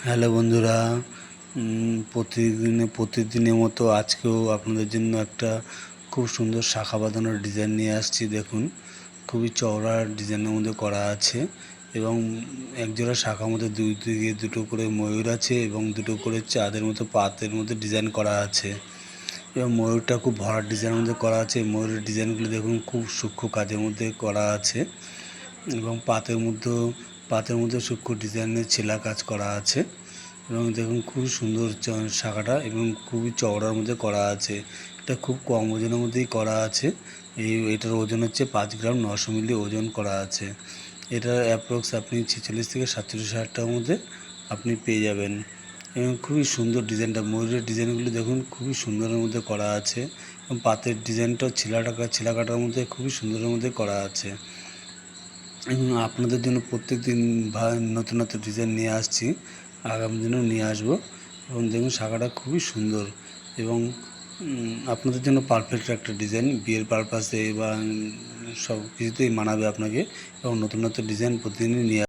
Hello বন্ধুরা, প্রতিদিনের মতো আজকেও আপনাদের জন্য একটা খুব সুন্দর শাখা বাঁধানোর ডিজাইন নিয়ে আসছি। দেখুন, খুবই চওড়া ডিজাইনের মধ্যে করা আছে এবং একজোড়া শাখার মধ্যে দুই দিকে দুটো করে ময়ূর আছে এবং দুটো করে চাঁদের মতো পাতের মধ্যে ডিজাইন করা আছে এবং ময়ূরটা খুব ভরাট ডিজাইনের মধ্যে করা আছে। ময়ূরের ডিজাইনগুলো দেখুন খুব সূক্ষ্ম কাজের মধ্যে করা আছে এবং পাতের মধ্যে সূক্ষ্ম ডিজাইনের ছেলা কাজ করা আছে এবং দেখুন খুবই সুন্দর শাখাটা এবং খুবই চওড়ার মধ্যে করা আছে। এটা খুব কম ওজনের মধ্যেই করা আছে। এটার ওজন হচ্ছে 5 গ্রাম 900 মিলি ওজন করা আছে। এটার অ্যাপ্রক্স আপনি 46 থেকে 47,000 টাকার মধ্যে আপনি পেয়ে যাবেন এবং খুবই সুন্দর ডিজাইনটা। ময়ূরের ডিজাইনগুলো দেখুন খুবই সুন্দরের মধ্যে করা আছে এবং পাতের ডিজাইনটাও ছিলা কাটার মধ্যে খুবই সুন্দরের মধ্যে করা আছে এবং আপনাদের জন্য প্রত্যেক দিন নতুন নতুন ডিজাইন নিয়ে আসছি, আগামী দিনেও নিয়ে আসবো এবং দেখুন শাখাটা খুবই সুন্দর এবং আপনাদের জন্য পারফেক্ট একটা ডিজাইন। বিয়ের পারপাসে বা সব কিছুতেই মানাবে আপনাকে এবং নতুন নতুন ডিজাইন প্রতিদিনই নিয়ে